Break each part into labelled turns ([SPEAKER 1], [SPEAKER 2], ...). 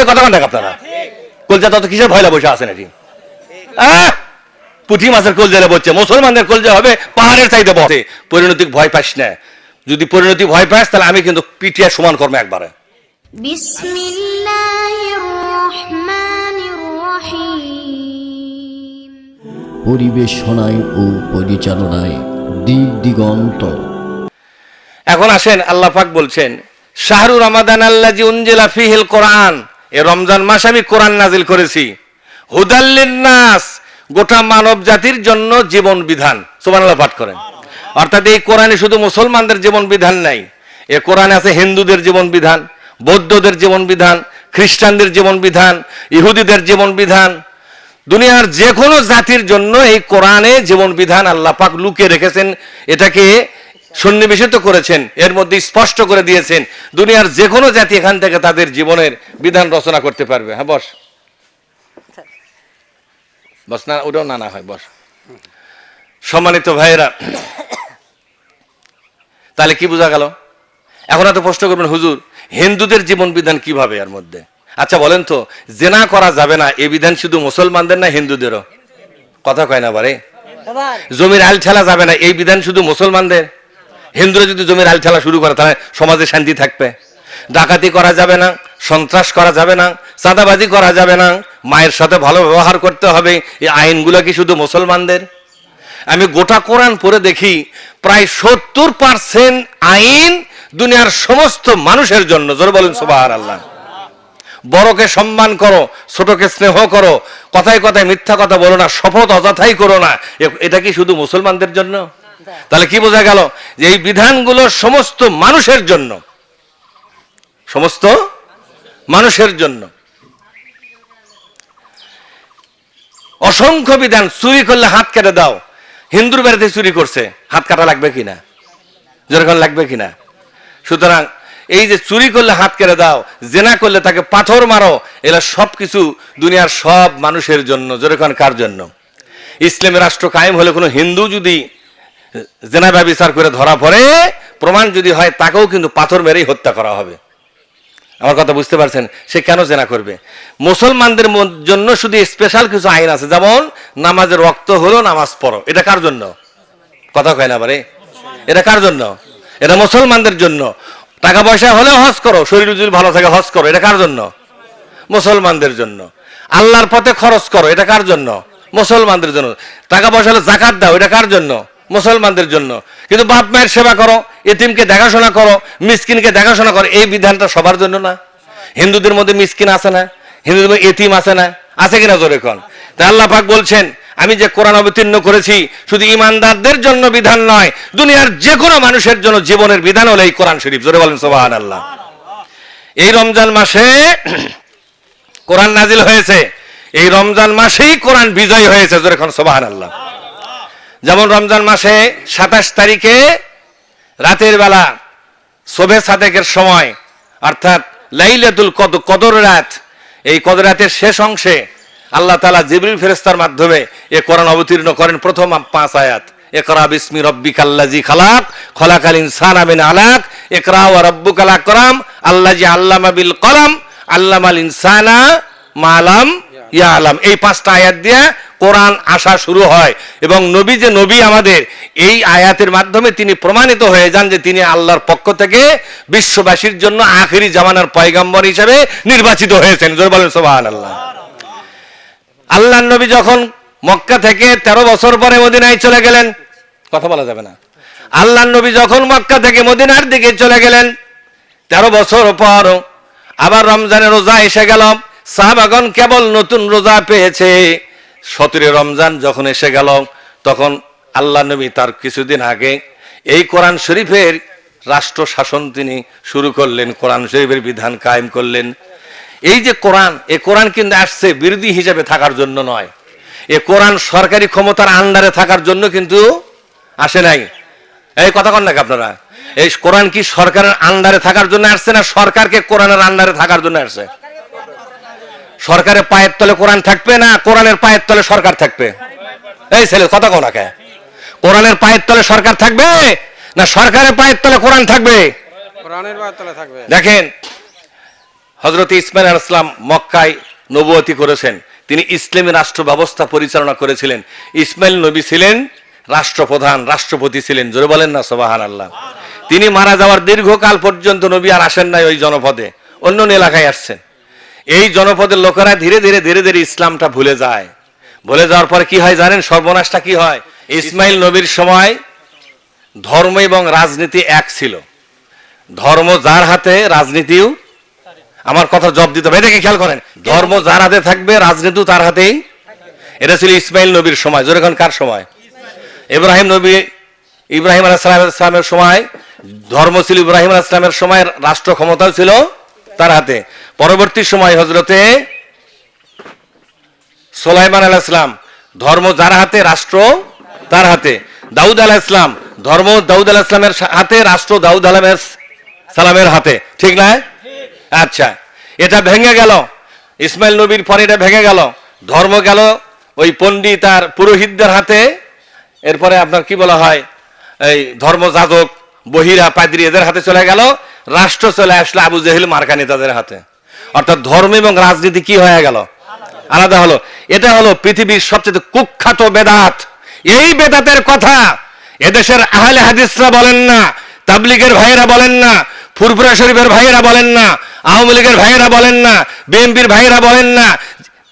[SPEAKER 1] এই কথা দেখ আপনারা কলজা তত কিসের ভয়লা বসে আছেন এটি? পুঁটি মাছের কলজালে বসছে, মুসলমানদের কলজা হবে পাহাড়ের চাইতে বসে। পরিণতি ভয় পাস না, যদি পরিণতি ভয় পাস তাহলে আমি কিন্তু পিটিয়া সমান করবো একবারে।
[SPEAKER 2] বিসমিল্লাহির রহমানির রহিম।
[SPEAKER 3] পরিবেশনায় ও পরিচালনায় দিগন্ত।
[SPEAKER 1] এখন আসেন, আল্লাহ পাক বলছেন শাহরু রমাদান আল্লাযী উনজিলা ফীহিল কোরআন, এই রমজান মাসে আমি কোরআন নাজিল করেছি, হুদাল লিন্নাস, গোটা মানব জাতির জন্য জীবন বিধান। সুবহানাল্লাহ পাঠ করেন। অর্থাৎ এই কোরআনে শুধু মুসলমানদের জীবন বিধান নাই, এ কোরআনে আছে হিন্দুদের জীবন বিধান, বৌদ্ধদের জীবন বিধান, খ্রিস্টানদের জীবন বিধান, ইহুদিদের জীবন বিধান, দুনিয়ার যে কোনো জাতির জন্য এই কোরআনে জীবন বিধান আল্লাহ পাক লুকিয়ে রেখেছেন, এটাকে সন্নিবেশিত করেছেন, এর মধ্যে স্পষ্ট করে দিয়েছেন দুনিয়ার যে কোনো জাতি এখান থেকে তাদের জীবনের বিধান রচনা করতে পারবে। হ্যাঁ বস বস, না ওটাও নানা হয়, বস। সম্মানিত ভাইয়েরা, তাহলে কি বোঝা গেল? এখন এত প্রশ্ন করবেন, হুজুর হিন্দুদের জীবন বিধান কিভাবে এর মধ্যে? আচ্ছা বলেন তো, জেনা করা যাবে না এই বিধান শুধু মুসলমানদের না হিন্দুদেরও? কথা কয় না বারে। জমির আল ঠেলা যাবে না এই বিধান শুধু মুসলমানদের? হিন্দুরা যদি জমির আল ঠেলা শুরু করে তাহলে সমাজে শান্তি থাকবে? ডাকাতি করা যাবে না, সন্ত্রাস করা যাবে না, চাঁদাবাজি করা যাবে না, মায়ের সাথে ভালো ব্যবহার করতে হবে, এই আইনগুলো কি শুধু মুসলমানদের? আমি গোটা কোরআন পড়ে দেখি প্রায় 70% আইন দুনিয়ার সমস্ত মানুষের জন্য। জোরে বলেন সুবহানাল্লাহ। বড়কে সম্মান করো, ছোটকে স্নেহ করো, কথায় কথায় মিথ্যা কথা বলো না, শপথ অযথাই করো না, এটা কি শুধু মুসলমানদের জন্য? তাহলে কি বোঝা গেল যে এই বিধানগুলো সমস্ত মানুষের জন্য, সমস্ত মানুষের জন্য। অসংখ্য বিধান। চুরি করলে হাত কেটে দাও, হিন্দুর বাড়িতে চুরি করছে, হাত কাটা লাগবে কিনা? যেরকম লাগবে কিনা? সুতরাং এই যে চুরি করলে হাত কেটে দাও, জেনা করলে তাকে পাথর মারো, এরা সবকিছু দুনিয়ার সব মানুষের জন্য। যেরকম কার জন্য? ইসলামের রাষ্ট্র কায়েম হলে কোনো হিন্দু যদি জেনা ব্যভিচার করে ধরা পড়ে, প্রমাণ যদি হয়, তাকেও কিন্তু পাথর মেরেই হত্যা করা হবে। আমার কথা বুঝতে পারছেন? সে কেন জেনা করবে? মুসলমানদের জন্য শুধু স্পেশাল কিছু আইন আছে, যেমন নামাজের ওয়াক্ত হলো নামাজ পড়ো, এটা কার জন্য? কথা কয় না বারে। এটা কার জন্য? এটা মুসলমানদের জন্য। টাকা পয়সা হলে হজ করো, শরীর যদি ভালো থাকে হজ করো, এটা কার জন্য? মুসলমানদের জন্য। আল্লাহর পথে খরচ করো, এটা কার জন্য? মুসলমানদের জন্য। টাকা পয়সা হলে যাকাত দাও, এটা কার জন্য? মুসলমানদের জন্য। কিন্তু বাপ মায়ের সেবা করো, এতিমকে দেখাশোনা করো, মিসকিনকে দেখাশোনা করো, এই বিধানটা সবার জন্য না? হিন্দুদের মধ্যে মিসকিন আছে না? হিন্দুদের মধ্যে এতিম আছে না? আছে কিনা জোরে কোন? তাই আল্লাহ পাক বলছেন আমি যে কোরআন অবতীর্ণ করেছি শুধু ইমানদারদের জন্য বিধান নয়, দুনিয়ার যে কোনো মানুষের জন্য জীবনের বিধান হলো এই কোরআন শরীফ। জোরে বলেন সুবহানাল্লাহ। এই রমজান মাসে কোরআন নাজিল হয়েছে, এই রমজান মাসেই কোরআন বিজয় হয়েছে। জোরে কোন সুবহানাল্লাহ। যেমন রমজান মাসে 27 তারিখে রাতের বেলা শোবে সাদেকের সময়, অর্থাৎ লাইলাতুল কদর রাত, এই কদর রাতের শেষ অংশে আল্লাহ তাআলা জিবরিল ফেরেশতার মাধ্যমে এ কোরআন অবতীর্ণ করেন। প্রথম 5 আয়াত, ইকরা বিসমি রাব্বিকাল্লাযী খালাক খলাকাল ইনসানা মিন আলাক ইকরা ওয়া রাব্বুকাল আকরাম আল্লাযী আল্লামা বিল কলম আল্লামাল ইনসানা মা লাম ইয়ালাম। এই 5টা আয়াত দিয়ে কোরআন আসা শুরু হয় এবং নবী যে নবী আমাদের, এই আয়াতের মাধ্যমে তিনি প্রমাণিত হয়ে যান যে তিনি আল্লাহর পক্ষ থেকে বিশ্ববাসীর জন্য আখেরি জামানার পয়গম্বর হিসেবে নির্বাচিত হয়েছেন। জোরে বলেন সুবহানাল্লাহ। আল্লাহর নবী যখন মক্কা থেকে 13 বছর পরে মদিনায় চলে গেলেন, কথা বলা যাবে না, আল্লাহর নবী যখন মক্কা থেকে মদিনার দিকে চলে গেলেন 13 বছর পর, আবার রমজানের রোজা এসে গেল। সাহাবাগণ কেবল নতুন রোজা পেয়েছে। 17 রমজান যখন এসে গেল, তখন আল্লাহ নবী তার কিছুদিন আগে এই কোরআন শরীফের রাষ্ট্র শাসন তিনি শুরু করলেন, কোরআন শরীফের বিধান কায়েম করলেন। এই যে কোরআন, এই কোরআন কিন্তু আসছে বিরোধী হিসেবে থাকার জন্য নয়, এ কোরআন সরকারি ক্ষমতার আন্ডারে থাকার জন্য কিন্তু আসে নাই। এই কথা কন নাকি আপনারা? এই কোরআন কি সরকারের আন্ডারে থাকার জন্য আসছে না সরকারকে কোরআনের আন্ডারে থাকার জন্য আসছে? সরকারের পায়ের তলে কোরআন থাকবে না কোরআনের পায়ের তলে সরকার থাকবে? এই ছেলে কথা কও না কে? কোরআনের পায়ের তলে সরকার থাকবে না সরকারের পায়ের তলে কোরআন থাকবে?
[SPEAKER 4] কোরআনের পায়ের তলে থাকবে।
[SPEAKER 1] দেখেন হযরত ইসমাঈল আলাইহিস সালাম মক্কায় নবুয়তি করেছেন, তিনি ইসলামী রাষ্ট্র ব্যবস্থা পরিচালনা করেছিলেন। ইসমাঈল নবী ছিলেন রাষ্ট্রপ্রধান, রাষ্ট্রপতি ছিলেন, জোরে বলেন না সুবহানাল্লাহ। তিনি মারা যাওয়ার দীর্ঘকাল পর্যন্ত নবী আর আসেন নাই ওই জনপদে, অন্য এলাকায় আসছেন। এই জনপদের লোকেরা ধীরে ধীরে ধীরে ধীরে ইসলামটা ভুলে যায়। ভুলে যাওয়ার পরে কি হয় জানেন? সর্বনাশটা কি হয়? ইসমাঈল নবীর সময় ধর্ম এবং রাজনীতি এক ছিল। ধর্ম যার হাতে, রাজনীতিও, আমার কথা জবাব দিতে হবে, এটাকে খেয়াল করেন, ধর্ম যার হাতে থাকবে রাজনীতিও তার হাতেই। এটা ছিল ইসমাঈল নবীর সময়। জোরে কোন কার সময়? ইব্রাহিম আলাইহিস সালামের সময় ধর্ম ছিল ইব্রাহিম আলাইহিস সালামের সময়, রাষ্ট্র ক্ষমতাও ছিল তার হাতে। পরবর্তী সময় হযরতে সুলাইমান আলাইহিস সালাম, ধর্ম যার হাতে রাষ্ট্র তার হাতে। দাউদ আলাইহিস সালাম, ধর্ম দাউদ আলাইহিস সালামের হাতে, রাষ্ট্র দাউদ আলাইহিস সালামের হাতে, ঠিক না? আচ্ছা, এটা ভেঙে গেল ইসমাঈল নবীর পরে, এটা ভেঙে গেল, ধর্ম গেল ওই পণ্ডিত আর পুরোহিতদের হাতে। এরপরে আপনার কি বলা হয়, এই ধর্মযাজক, বহিরা, পাদ্রী এদের হাতে চলে গেল। রাষ্ট্র চলে আসলো আবু জেহেল মার্কা নেতাদের হাতে। অর্থাৎ ধর্ম এবং রাজনীতি কি হয়ে গেল? আলাদা হলো। এটা হলো পৃথিবীর সবচেয়ে কুখ্যাত বেদাত। এই বেদাতের কথা এদেশের আহলে হাদিসরা বলেন না, তাবলীগের ভাইয়েরা বলেন না, ফুরফুরা শরীফের ভাইয়েরা বলেন না, আওয়ামী লীগের ভাইয়েরা বলেন না, বিএনপির ভাইয়েরা বলেন না,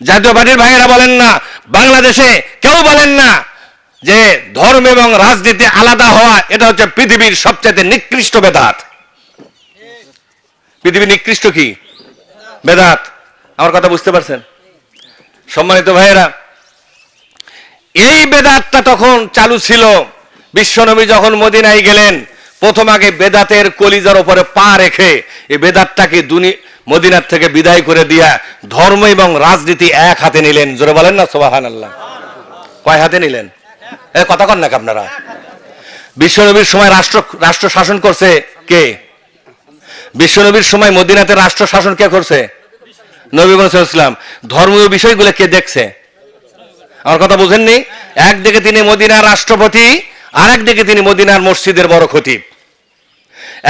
[SPEAKER 1] জাতীয় পার্টির ভাইয়েরা বলেন না, বাংলাদেশে কেউ বলেন না যে ধর্ম এবং রাজনীতি আলাদা হওয়া এটা হচ্ছে পৃথিবীর সবচেয়ে নিকৃষ্ট বেদাত। পৃথিবীর নিকৃষ্ট কি বেদাত? আমার কথা বুঝতে পারছেন সম্মানিত ভাইয়েরা? এই বেদাতটা তখন চালু ছিল। বিশ্বনবী যখন মদিনায় গেলেন, প্রথম আগে বেদাতের কলিজার উপরে পা রেখে এই বেদাতটাকে মদিনার থেকে বিদায় করে দিয়া ধর্ম এবং রাজনীতি এক হাতে নিলেন। জোরে বলেন না সুবহানাল্লাহ। কয় হাতে নিলেন? কথা কন না আপনারা। বিশ্বনবীর সময় রাষ্ট্র শাসন করছে কে? বিশ্বনবীর সময় মদিনাতে রাষ্ট্র শাসন কে করছে? নবী মুহাম্মদ সাল্লাল্লাহু আলাইহি ওয়াসাল্লাম। ধর্মীয় বিষয়গুলো কে দেখছে? আমার কথা বুঝেননি? একদিকে তিনি মদিনার রাষ্ট্রপতি, আর একদিকে তিনি মদিনার মসজিদের বড় খতিব।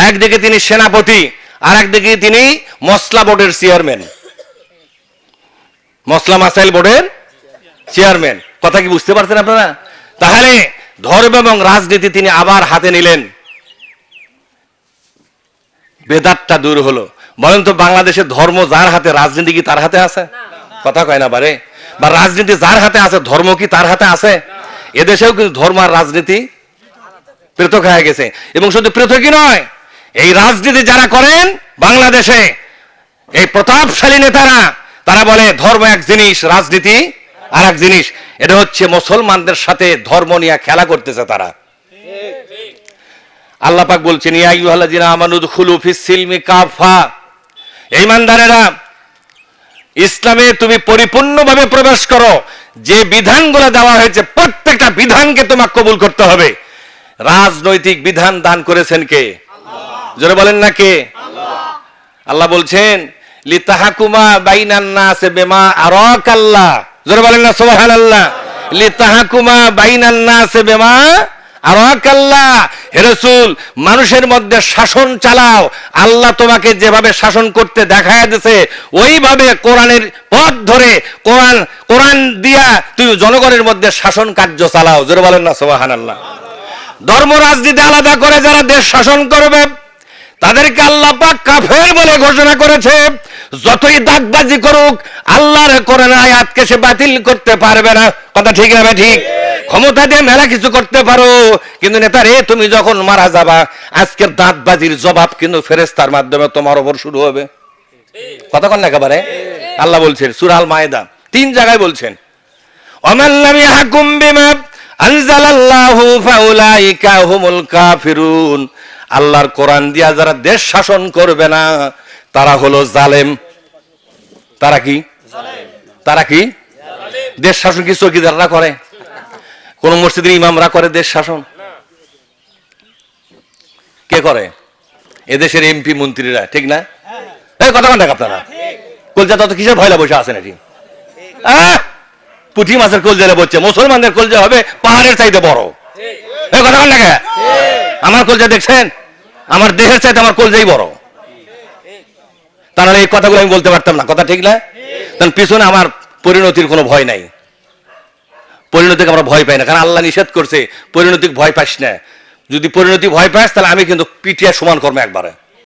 [SPEAKER 1] একদিকে তিনি সেনাপতি, আর একদিকে তিনি মসলা বোর্ডের চেয়ারম্যান, মসলা মাসাইল বোর্ডের চেয়ারম্যান। কথা কি বুঝতে পারছেন আপনারা? তাহলে ধর্ম এবং রাজনীতি তিনি আবার হাতে নিলেন। বেদাতটা দূর হলো। বলেন তো, বাংলাদেশে ধর্ম যার হাতে, রাজনীতি কি তার হাতে আছে? কথা কয় না বারে। বা রাজনীতি যার হাতে আছে, ধর্ম কি তার হাতে আছে? এদেশেও কিন্তু ধর্ম আর রাজনীতি পৃথক হয়ে গেছে। এবং শুধু পৃথকই নয়, এই রাজনীতি যারা করেন বাংলাদেশে, এই প্রতাপশালী নেতারা, তারা বলে ধর্ম এক জিনিস, রাজনীতি আর এক জিনিস। এটা হচ্ছে মুসলমানদের সাথে ধর্ম নিয়ে খেলা করতেছে তারা। আল্লাহ পাক বলছেন, ইয়া আইয়ুহাল্লাযিনা আমানু দুখুলু ফিস সিলমি কাফা, এই ইমানদারেরা ইসলামে তুমি পরিপূর্ণভাবে প্রবেশ করো। যে বিধানগুলো দেওয়া হয়েছে প্রত্যেকটা বিধানকে তোমাকে কবুল করতে হবে। রাজনৈতিক বিধান দান করেছেন কে? জোরে বলেন না কে? আল্লাহ বলছেন, লিতাহাকুমা বাইনান নাস বিমা আরাকাল্লাহ। জোরে বলেন না সুবহানাল্লাহ। লিতাহাকুমা বাইনান নাস বিমা আরাকাল্লাহ। হে রাসূল, মানুষের মধ্যে শাসন চালাও। আল্লাহ তোমাকে যেভাবে শাসন করতে দেখায় দিয়েছে ওইভাবে কোরআনের পথ ধরে, কোরআন দিয়া তুমি জনগণের মধ্যে শাসন কার্য চালাও। জোরে বলেন না সুবহানাল্লাহ। ধর্ম রাজনীতি আলাদা করে যারা দেশ শাসন করবে তাদেরকে আল্লাহ পাক কাফের বলে ঘোষণা করেছে। যতই দাগবাজি করুক, আল্লাহর কোরআনের আয়াতকে সে বাতিল করতে পারবে না। কথা ঠিক না? ঠিক। ক্ষমতা দিয়ে মেলা কিছু করতে পারো, কিন্তু নেতা রে, তুমি যখন মারা যাবা, আজকের দাঁতবাজির জবাব কিন্তু ফেরেশতার মাধ্যমে তোমার উপর শুরু হবে। কথা কন না একেবারে। আল্লাহ বলছেন সূরা আল মায়েদা 3 জায়গায় বলছেন, ওয়ামান লাম ইয়াহকুম বিমা আনজালাল্লাহু ফাউলাইকা হুমুল কাফিরুন। আল্লাহর কোরআন দিয়া যারা দেশ শাসন করবে না তারা হলো জালেম। তারা কি? তারা কি? দেশ শাসন কি চৌকিদাররা করে? কোন মসজিদের ইমামরা করে দেশ শাসন? কে করে? এদেশের এমপি মন্ত্রীরা, ঠিক না? এই কথা বলেন আপনারা। কলজা তত কিসের ভয়লা বসে আছে নাকি? পুঁটি মাছের কলজারে বলছে, মুসলমানদের কলজা হবে পাহাড়ের চাইতে বড়। এই কথা বলেন না। আমার কলজা দেখছেন? আমার দেহের চাইতে আমার কলজাই বড়। তা নাহলে এই কথাগুলো আমি বলতে পারতাম না, কথা ঠিক না? কারণ পিছনে আমার পরিণতির কোনো ভয় নাই, পরিণতিকে আমরা ভয় পাই না, কারণ আল্লাহ নিষেধ করছে পরিণতিকে ভয় পাস না। যদি পরিণতি ভয় পাস তাহলে আমি কিন্তু পিটিয়া সমান কর্ম একবারে।